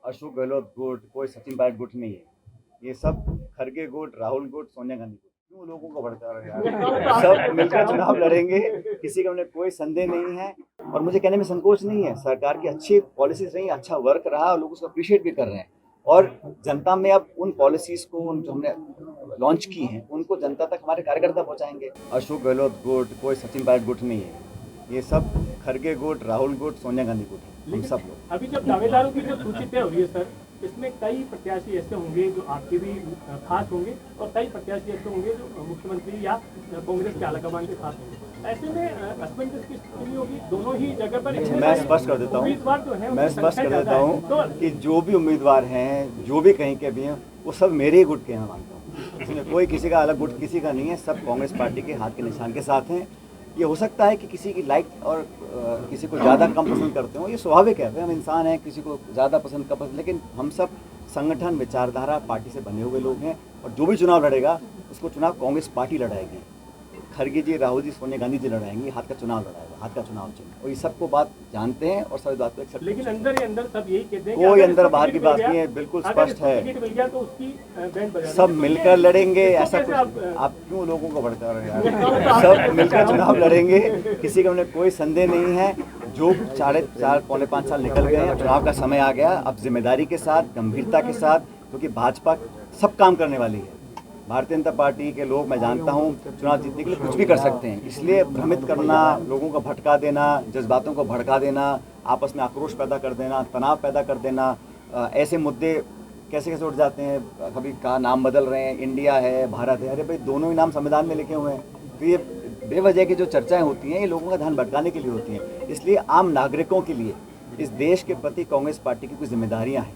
अशोक गहलोत गुट, कोई सचिन पायलट गुट नहीं है। ये सब खड़गे गुट, राहुल गुट, सोनिया गांधी गुट। क्यों लोगों को भड़का रहे हैं यार? सब मिलकर चुनाव लड़ेंगे, किसी का उन्हें कोई संदेह नहीं है। और मुझे कहने में संकोच नहीं है, सरकार की अच्छी पॉलिसीज रही, अच्छा वर्क रहा और लोग उसको अप्रिशिएट भी कर रहे हैं। और जनता में अब उन पॉलिसीज को, उन जो हमने लॉन्च की हैं, उनको जनता तक हमारे कार्यकर्ता पहुंचाएंगे। अशोक गहलोत गुट, कोई सचिन पायलट गुट नहीं है। ये सब खड़गे गुट, राहुल गुट, सोनिया गांधी गुट है, हम सब लोग। अभी जब दावेदारों की जो सूची तय हो रही है सर, इसमें कई प्रत्याशी ऐसे होंगे जो आपके भी खास होंगे और कई प्रत्याशी ऐसे होंगे जो मुख्यमंत्री या कांग्रेस के आलाकमान के खास होंगे। ऐसे में असमंजस की स्थिति होगी दोनों ही जगह पर। मैं स्पष्ट कर देता हूँ कि जो भी उम्मीदवार हैं, जो भी कहीं के भी हैं, वो सब मेरे ही गुट के हैं, मानता हूँ। इसमें कोई किसी का अलग गुट किसी का नहीं है, सब कांग्रेस पार्टी के हाथ के निशान के साथ हैं। ये हो सकता है कि किसी की लाइक और किसी को ज़्यादा कम पसंद करते हो, ये स्वाभाविक है, हम इंसान हैं, किसी को ज़्यादा पसंद कम पसंद, लेकिन हम सब संगठन, विचारधारा, पार्टी से बने हुए लोग हैं। और जो भी चुनाव लड़ेगा उसको चुनाव कांग्रेस पार्टी लड़ाएगी, खड़गे जी, राहुल जी, सोनिया गांधी जी लड़ाएंगी, हाथ का चुनाव लड़ाएगा, हाथ का चुनाव चिन्ह। और ये सबको बात जानते हैं और सभी बात को एक्सेप्ट। लेकिन अंदर ही अंदर सब यही कहते हैं, कोई अंदर बाहर की बात नहीं है, बिल्कुल स्पष्ट है, तो उसकी सब मिलकर लड़ेंगे। ऐसा कुछ आप क्यों लोगों को भड़का रहे हैं यार? सब मिलकर चुनाव लड़ेंगे, किसी का उन्हें कोई संदेह नहीं है। जो 4.5 पौने 5 साल निकल गए हैं, चुनाव का समय आ गया, अब जिम्मेदारी के साथ, गंभीरता के साथ, क्योंकि भाजपा सब काम करने वाली है। भारतीय जनता पार्टी के लोग, मैं जानता हूं, चुनाव जीतने के लिए कुछ भी कर सकते हैं। इसलिए भ्रमित करना, लोगों को भटका देना, जज्बातों को भड़का देना, आपस में आक्रोश पैदा कर देना, तनाव पैदा कर देना, ऐसे मुद्दे कैसे कैसे उठ जाते हैं। कभी का नाम बदल रहे हैं, इंडिया है, भारत है, अरे भाई दोनों ही नाम संविधान में लिखे हुए हैं। तो ये बेवजह की जो चर्चाएँ होती हैं, ये लोगों का ध्यान भटकाने के लिए होती हैं। इसलिए आम नागरिकों के लिए इस देश के प्रति कांग्रेस पार्टी की कुछ जिम्मेदारियाँ हैं।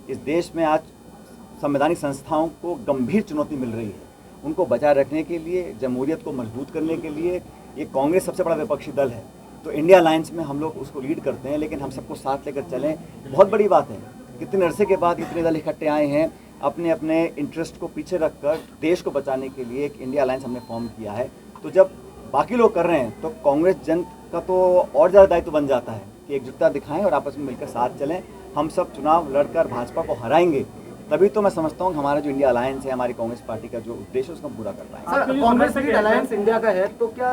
इस देश में आज संवैधानिक संस्थाओं को गंभीर चुनौती मिल रही है, उनको बचाए रखने के लिए, जमहूरियत को मजबूत करने के लिए। ये कांग्रेस सबसे बड़ा विपक्षी दल है, तो इंडिया अलायंस में हम लोग उसको लीड करते हैं, लेकिन हम सबको साथ लेकर चलें, बहुत बड़ी बात है। कितने अरसे के बाद इतने दल इकट्ठे आए हैं, अपने अपने इंटरेस्ट को पीछे रखकर देश को बचाने के लिए एक इंडिया अलायंस हमने फॉर्म किया है। तो जब बाकी लोग कर रहे हैं तो कांग्रेस जन का तो और ज़्यादा दायित्व बन जाता है कि एकजुटता दिखाएं और आपस में मिलकर साथ चलें। हम सब चुनाव लड़कर भाजपा को हराएंगे, तभी तो मैं समझता हूँ हमारा जो इंडिया अलायंस है, हमारी कांग्रेस पार्टी का जो उद्देश्य है, उसको पूरा कर पाएंगे। कांग्रेस की अलायंस इंडिया का है, तो क्या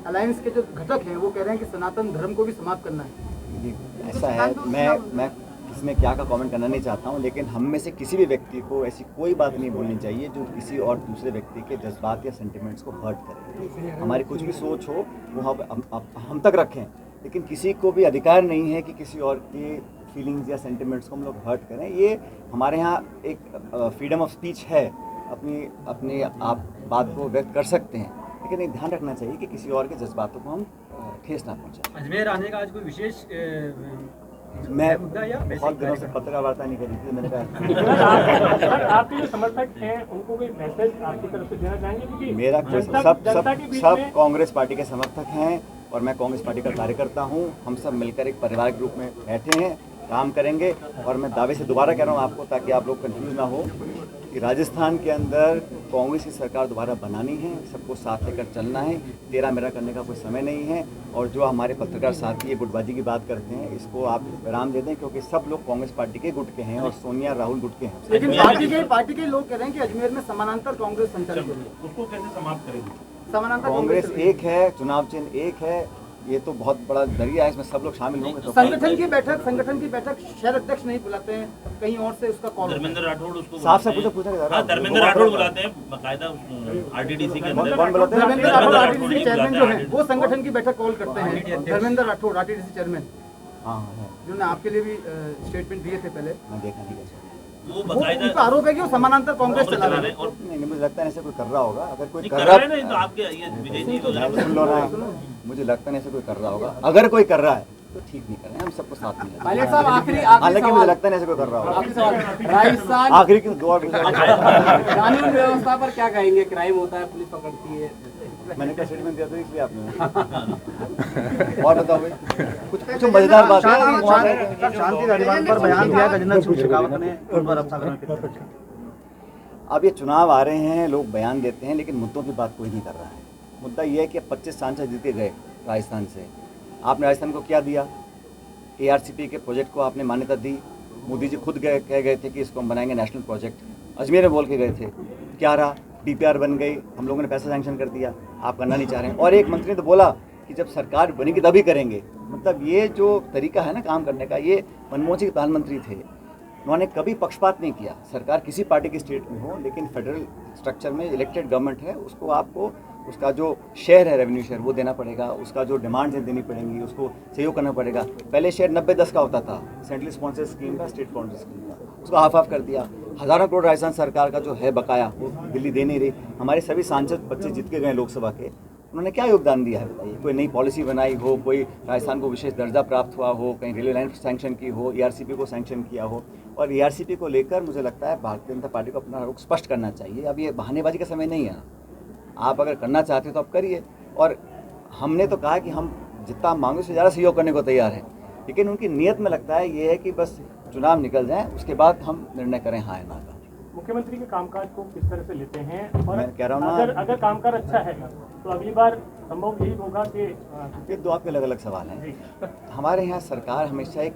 अलायंस के जो घटक हैं वो कह रहे हैं कि सनातन धर्म को भी समाप्त करना है? ऐसा है, मैं इसमें क्या का कमेंट करना नहीं चाहता हूँ, लेकिन हम में से किसी भी व्यक्ति को ऐसी कोई बात नहीं बोलनी चाहिए जो किसी और दूसरे व्यक्ति के जज्बात या सेंटिमेंट्स को हर्ट करे। हमारी कुछ भी सोच हो वो हम तक रखें, लेकिन किसी को भी अधिकार नहीं है कि किसी और की फीलिंग्स या सेंटिमेंट्स को हम लोग हर्ट करें। ये हमारे यहाँ एक फ्रीडम ऑफ स्पीच है, अपनी आप बात को व्यक्त कर सकते हैं, लेकिन एक ध्यान रखना चाहिए कि किसी और के जज्बातों को हम ठेस ना पहुँचाएं। अजमेर आने का आज कोई विशेष मैं बहुत दिनों से पत्रकार वार्ता नहीं करी थी, मैंने कहा आपके जो समर्थक हैं उनको कोई मैसेज आपकी तरफ से देना चाहेंगे? क्योंकि मेरा सब कांग्रेस पार्टी के समर्थक हैं और मैं कांग्रेस पार्टी का कार्यकर्ता हूं। हम सब मिलकर एक परिवार के रूप में बैठे हैं, काम करेंगे। और मैं दावे से दोबारा कह रहा हूं आपको, ताकि आप लोग कंफ्यूज ना हो, कि राजस्थान के अंदर कांग्रेस की सरकार दोबारा बनानी है, सबको साथ लेकर चलना है। तेरा मेरा करने का कोई समय नहीं है। और जो हमारे पत्रकार साथी ये गुटबाजी की बात करते हैं, इसको आप विराम दे दें, क्योंकि सब लोग कांग्रेस पार्टी के गुट के हैं और सोनिया राहुल गुट के हैं। लेकिन पार्टी के लोग कह रहे हैं कि अजमेर में समानांतर कांग्रेस संचालित होगी, उसको कैसे समाप्त करेंगे? समानांतर कांग्रेस एक है, चुनाव चिन्ह एक है, ये तो बहुत बड़ा दरिया है, इसमें सब लोग शामिल होंगे। तो संगठन की बैठक शहर अध्यक्ष नहीं बुलाते हैं, कहीं और से उसका कॉल। धर्मेंद्र राठौड़ उसको साफ से पूछा धर्मेंद्र राठौड़ बुलाते हैं बकायदा आरटीडीसी के अंदर। कौन बुलाते हैं? धर्मेंद्र राठौड़ आरटीडीसी चेयरमैन जो है, वो संगठन की बैठक कॉल करते हैं। धर्मेंद्र राठौड़ आरटीडीसी चेयरमैन, हाँ, जो ने आपके लिए भी स्टेटमेंट दिए थे पहले, मैं देखा नहीं कैसे। वो बकायदा उनका आरोप है कि वो समानांतर कांग्रेस चला रहे हैं। नहीं, मुझे लगता है ऐसे कोई कर रहा होगा। अगर कोई कर रहा है तो आपके ये विजय जी सुन लो ना, मुझे लगता नहीं ऐसे कोई कर रहा होगा। अगर कोई कर रहा है तो ठीक नहीं कर रहे हैं, हम सबको साथ में। हालांकि मुझे लगता नहीं ऐसे कोई कर रहा होगा। राजस्थान आखिरी की दो कानून व्यवस्था पर क्या कहेंगे? क्राइम होता है, पुलिस पकड़ती है, मैंने क्या स्टेटमेंट दिया था इसलिए आपने। और बताओ भाई, कुछ मजेदार बात है। शांति रविवार पर बयान दिया गजेंद्र सिंह शेखावत ने, उन पर अब अब ये चुनाव आ रहे हैं, लोग बयान देते हैं, लेकिन मुद्दों की बात कोई नहीं कर रहा है। मुद्दा ये है कि 25 सांसद जीत के गए राजस्थान से। आपने राजस्थान को क्या दिया? ARCP के प्रोजेक्ट को आपने मान्यता दी, मोदी जी खुद कह गए थे कि इसको हम बनाएंगे नेशनल प्रोजेक्ट। अजमेर में बोल के गए थे, क्या रहा? DPR बन गई, हम लोगों ने पैसा सैंक्शन कर दिया, आप करना नहीं चाह रहे हैं। और एक मंत्री ने तो बोला कि जब सरकार बनेगी तभी करेंगे। मतलब ये जो तरीका है ना काम करने का, ये मनमोहन सिंह प्रधानमंत्री थे, उन्होंने कभी पक्षपात नहीं किया। सरकार किसी पार्टी की स्टेट में हो, लेकिन फेडरल स्ट्रक्चर में इलेक्टेड गवर्नमेंट है, उसको आपको उसका जो शेयर है रेवेन्यू शेयर वो देना पड़ेगा, उसका जो डिमांड है देनी पड़ेंगी, उसको सहयोग करना पड़ेगा। पहले शेयर 90-10 का होता था, सेंट्रल स्पॉन्सर्ड स्कीम का, स्टेट स्पॉन्सर्ड स्कीम का, उसको हाफ कर दिया। हज़ारों करोड़ राजस्थान सरकार का जो है बकाया वो दिल्ली दे नहीं रही। हमारे सभी सांसद बच्चे जीत के गए लोकसभा के, उन्होंने क्या योगदान दिया है बताइए? कोई नई पॉलिसी बनाई हो, कोई राजस्थान को विशेष दर्जा प्राप्त हुआ हो, कहीं रेलवे लाइन सैंक्शन की हो, ERCP को सैंक्शन किया हो। और ERCP को लेकर मुझे लगता है भारतीय जनता पार्टी को अपना रुख स्पष्ट करना चाहिए। अब ये बहानेबाजी का समय नहीं है ना, आप अगर करना चाहते हो तो आप करिए। और हमने तो कहा कि हम जितना मांगे उससे ज़्यादा सहयोग करने को तैयार हैं, लेकिन उनकी नीयत में लगता है ये है कि बस चुनाव निकल जाए, उसके बाद हम निर्णय करें हाँ या ना का। मुख्यमंत्री के कामकाज को किस तरह से लेते हैं? और मैं कह रहा हूँ ना, अगर कामकाज अच्छा है तो अगली बार संभव यही होगा कि ये दो आपके अलग अलग सवाल हैं। हमारे यहाँ सरकार हमेशा एक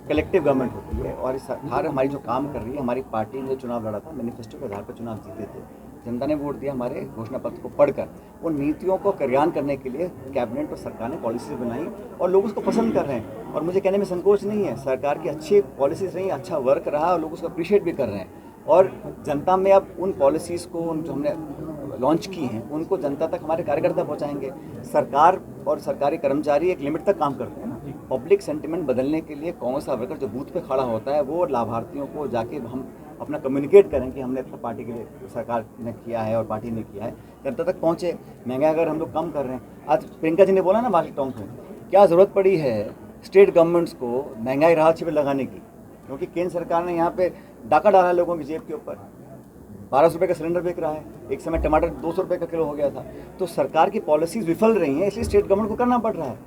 कलेक्टिव गवर्नमेंट होती है, और इस सरकार हमारी जो काम कर रही है, हमारी पार्टी ने चुनाव लड़ा था, मैनिफेस्टो के आधार पर चुनाव जीते थे, जनता ने वोट दिया, हमारे घोषणा पत्र को पढ़कर उन नीतियों को क्रियान्वयन करने के लिए कैबिनेट और सरकार ने पॉलिसीज बनाई और लोग उसको पसंद कर रहे हैं। और मुझे कहने में संकोच नहीं है, सरकार की अच्छी पॉलिसीज रही, अच्छा वर्क रहा और लोग उसको अप्रिशिएट भी कर रहे हैं। और जनता में अब उन पॉलिसीज़ को जो हमने लॉन्च की हैं उनको जनता तक हमारे कार्यकर्ता पहुंचाएंगे। सरकार और सरकारी कर्मचारी एक लिमिट तक काम करते हैं ना, पब्लिक सेंटिमेंट बदलने के लिए कांग्रेस का वर्कर जो बूथ पे खड़ा होता है वो लाभार्थियों को जाके हम अपना कम्युनिकेट करें कि हमने अपना पार्टी के लिए सरकार ने किया है और पार्टी ने किया है, जनता तक पहुँचे। महंगाई अगर हम लोग कम कर रहे हैं, आज प्रियंका जी ने बोला ना मार्केट टाउन में, क्या ज़रूरत पड़ी है स्टेट गवर्नमेंट्स को महंगाई राहत शिविर लगाने की? क्योंकि केंद्र सरकार ने यहाँ पे डाका डाला है लोगों की जेब के ऊपर। 1200 रुपये का सिलेंडर बिक रहा है, एक समय टमाटर 200 रुपये का किलो हो गया था। तो सरकार की पॉलिसीज विफल रही हैं, इसलिए स्टेट गवर्नमेंट को करना पड़ रहा है।